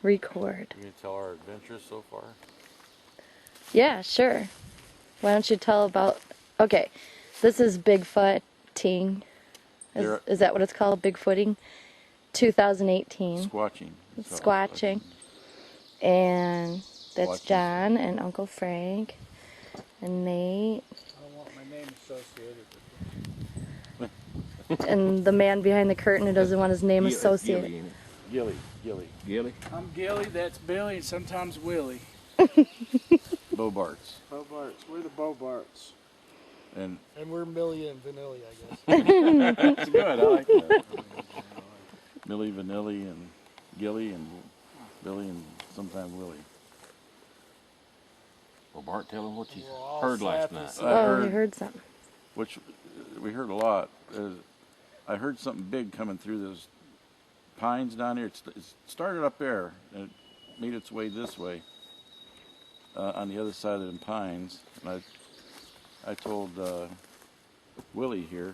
record. You can tell our adventures so far? Yeah, sure. Why don't you tell about... Okay, this is Bigfooting. Is that what it's called? Bigfooting? 2018. Squatching. Squatching. And that's John and Uncle Frank and Nate. I don't want my name associated with it. And the man behind the curtain who doesn't want his name associated. Gilly. I'm Gilly, that's Billy, and sometimes Willie. Bobarts. We're the Bobarts. And we're Millie and Vanilli, I guess. that's good, I like that. Millie, Vanilli, and Gilly, and Billy, and sometimes Willie. Well, Bart, tell him what you heard last night. Oh, you heard something. Which we heard a lot. I heard something big coming through those pines down here. It started up there, and it made its way this way on the other side of the pines. And I told Willie here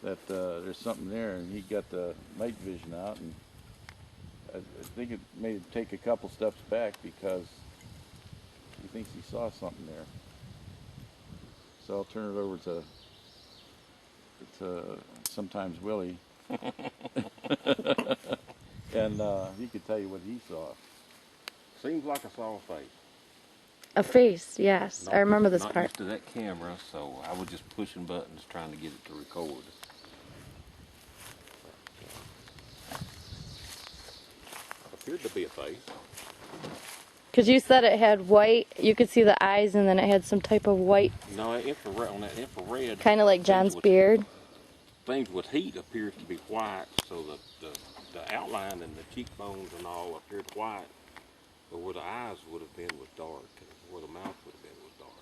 that there's something there, and he got the night vision out, and I think it may take a couple steps back because he thinks he saw something there. So I'll turn it over to sometimes Willie, and he could tell you what he saw. Seems like I saw a face. A face, yes. I remember this not part. Not used to that camera, so I was just pushing buttons trying to get it to record. Appeared to be a face. Because you said it had white, you could see the eyes, and then it had some type of white. No, infrared, on that infrared. Kind of like John's beard. Things with heat appears to be white, so the outline and the cheekbones and all appeared white, but where the eyes would have been was dark, and where the mouth would have been was dark.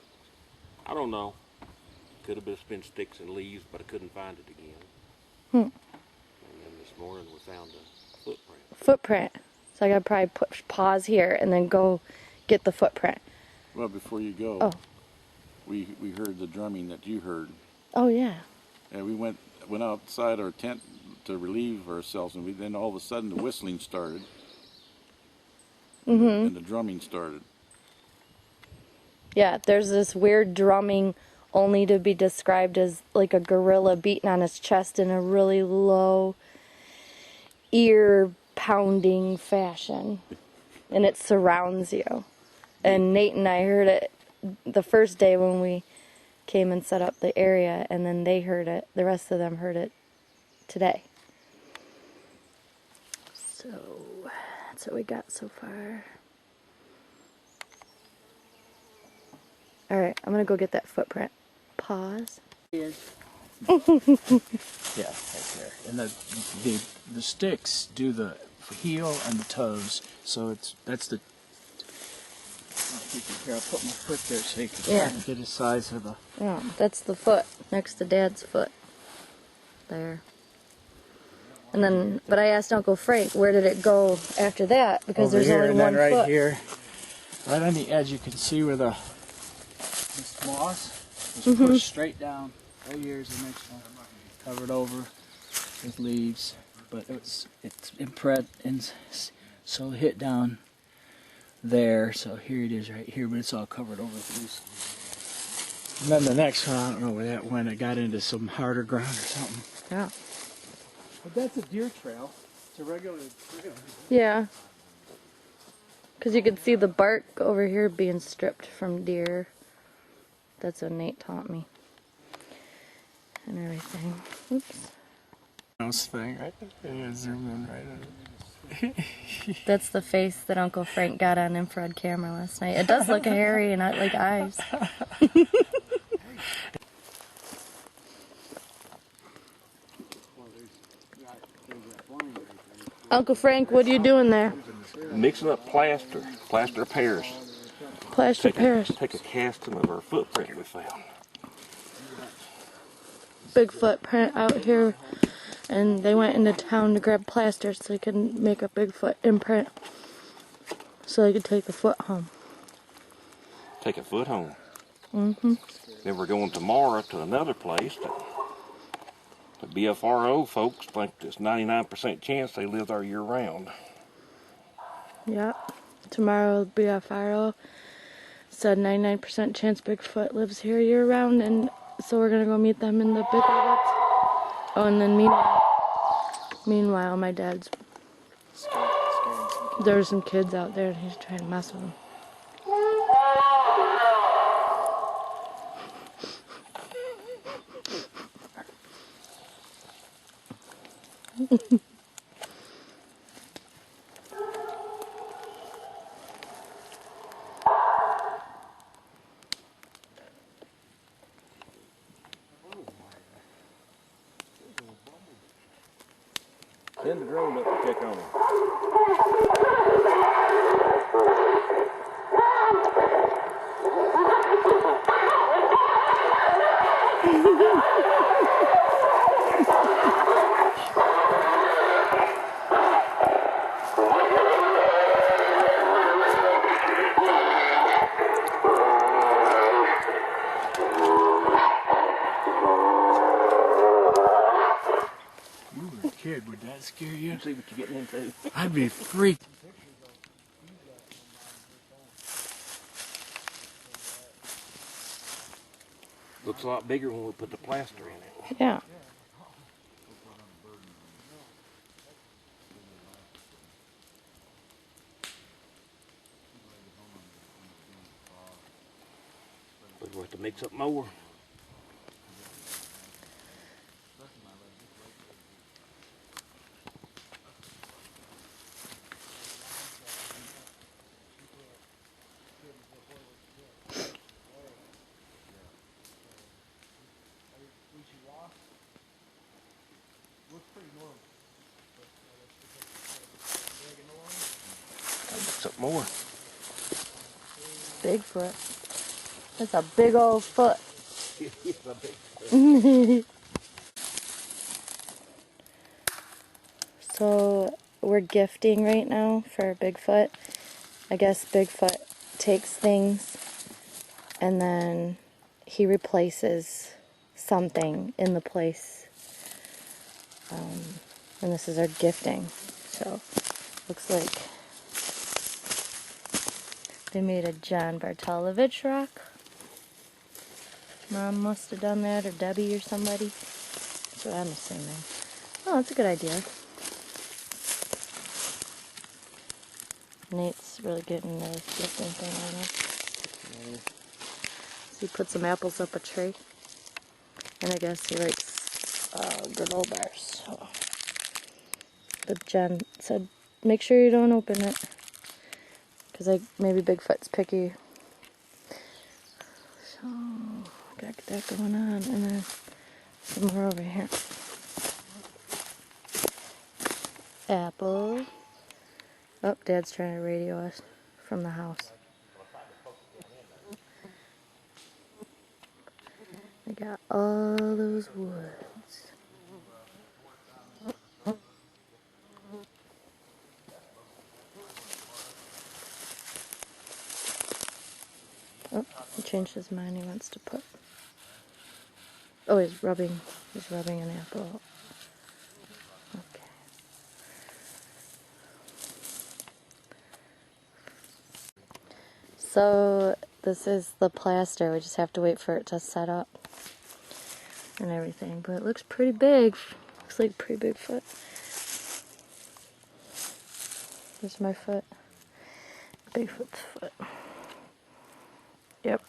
I don't know. Could have just been sticks and leaves, but I couldn't find it again. And then this morning we found a footprint. Footprint. So I gotta probably pause here and then go get the footprint. Well, before you go, we heard the drumming that you heard. Oh yeah. And we went outside our tent to relieve ourselves, and then all of a sudden the whistling started. And the drumming started. Yeah, there's this weird drumming, only to be described as like a gorilla beating on his chest in a really low, ear-pounding fashion. And it surrounds you. And Nate and I heard it the first day when we came and set up the area, and then they heard it. The rest of them heard it today. So that's what we got so far. Alright, I'm gonna go get that footprint. Pause. Yeah, right there. And the sticks do the heel and the toes. So that's the. Here, I'll put my foot there so you can get a size of the. Yeah, that's the foot next to Dad's foot. There. And then, but I asked Uncle Frank, where did it go after that? Because Over there's here, only and one then right foot. here, right on the edge, you can see where this moss was pushed straight down. Right here's the next one, covered over with leaves, but it's impressed, and so it hit down there. So here it is right here, but it's all covered over with leaves. And then the next one, I don't know where that went. It got into some harder ground or something. Yeah. But that's a deer trail. It's a regular trail. Yeah. Because you could see the bark over here being stripped from deer. That's what Nate taught me. And everything. Oops. Nose thing, right? Yeah, zoom in right on it. That's the face that Uncle Frank got on infrared camera last night. It does look hairy and not like eyes. Uncle Frank, what are you doing there? Mixing up plaster Paris. Plaster Paris. Take a casting of our footprint we found. Big footprint out here, and they went into town to grab plaster so they could make a Bigfoot imprint, so they could take the foot home. Take a foot home. Then we're going tomorrow to another place. The BFRO folks think there's 99% chance they live there year round. Yep. Tomorrow will be a fire. Said 99% chance Bigfoot lives here year round, and so we're gonna go meet them in the bigger woods. Oh, and then meanwhile, my dad's there's some kids out there, and he's trying to mess with them. Send the drone up to check on him. Kid, would that scare you? See what you're getting into. I'd be freaked. Looks a lot bigger when we put the plaster in it. Yeah. But we'll have to mix up more. Mix up more. Bigfoot. That's a big old foot. So we're gifting right now for Bigfoot. I guess Bigfoot takes things and then he replaces something in the place. And this is our gifting. So looks like they made a John Bartolovich rock. Mom must have done that, or Debbie or somebody. That's what I'm assuming. Oh, that's a good idea. Nate's really getting the gifting thing on it. So he put some apples up a tree. And I guess he likes granola bars. So. But Jen said, make sure you don't open it. Because maybe Bigfoot's picky. So, got that going on. And then some more over here. Apple. Oh, Dad's trying to radio us from the house. They got all those woods. Oh, he changed his mind. He wants to put. Oh, he's rubbing an apple. Okay. So this is the plaster. We just have to wait for it to set up and everything. But it looks pretty big. Looks like a pretty big foot. Here's my foot. Bigfoot's foot. Yep.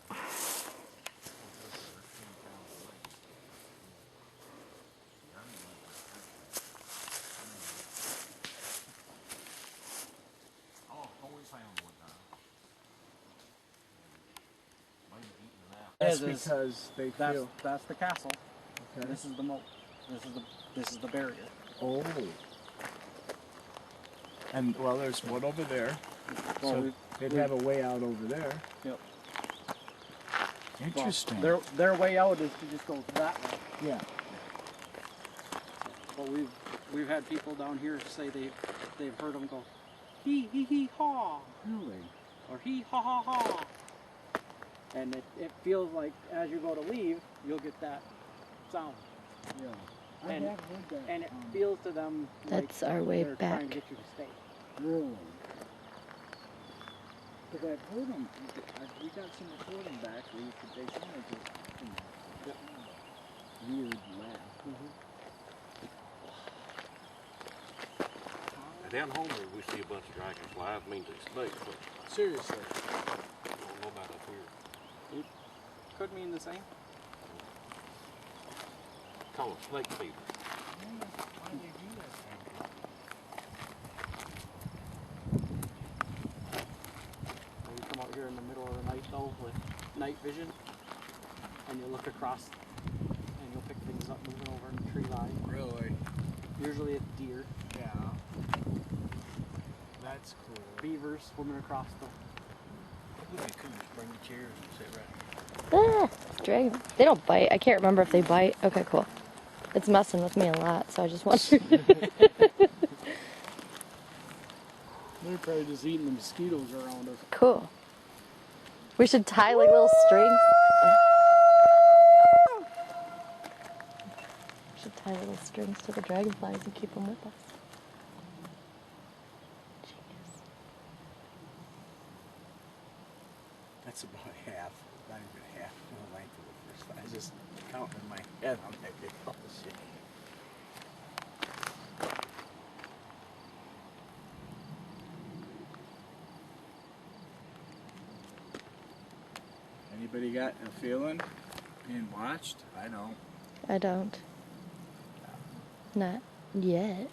That's because they feel. That's the castle. Okay. This is the moat. This is the barrier. Oh. And well, there's one over there. So they'd have a way out over there. Yep. Interesting. Well, their way out is to just go that way. Yeah. But we've had people down here say they've heard them go hee haw. Really? Or hee ha ha ha. And it feels like as you go to leave, you'll get that sound. Yeah. I And- have heard that. And it feels to them That's like our way they're trying back. to get you to stay. Really? Because I've heard them. We got some recording back where they kind of just weird laugh. Down home where we see a bunch of dragonflies, means it's snakes, but Seriously. I don't know about up here. It could mean the same. Call them snake fever. Why do they do that thing? When you come out here in the middle of the night though with night vision, and you look across, and you'll pick things up moving over in the tree line. Really? Usually it's deer, Yeah. That's cool. beavers swimming across the. They couldn't just bring the chairs and sit right Ah, dragon. They don't bite. I can't remember if they bite. Okay, cool. It's messing with me a lot, so I just want to. They're probably just eating the mosquitoes around us. Cool. We should tie like little strings. We should tie little strings to the dragonflies and keep them with us. Genius. That's about half, not even half the length of the first one. I was just counting in my head on that big old shit. Anybody got a feeling being watched? I don't. I don't. Not yet.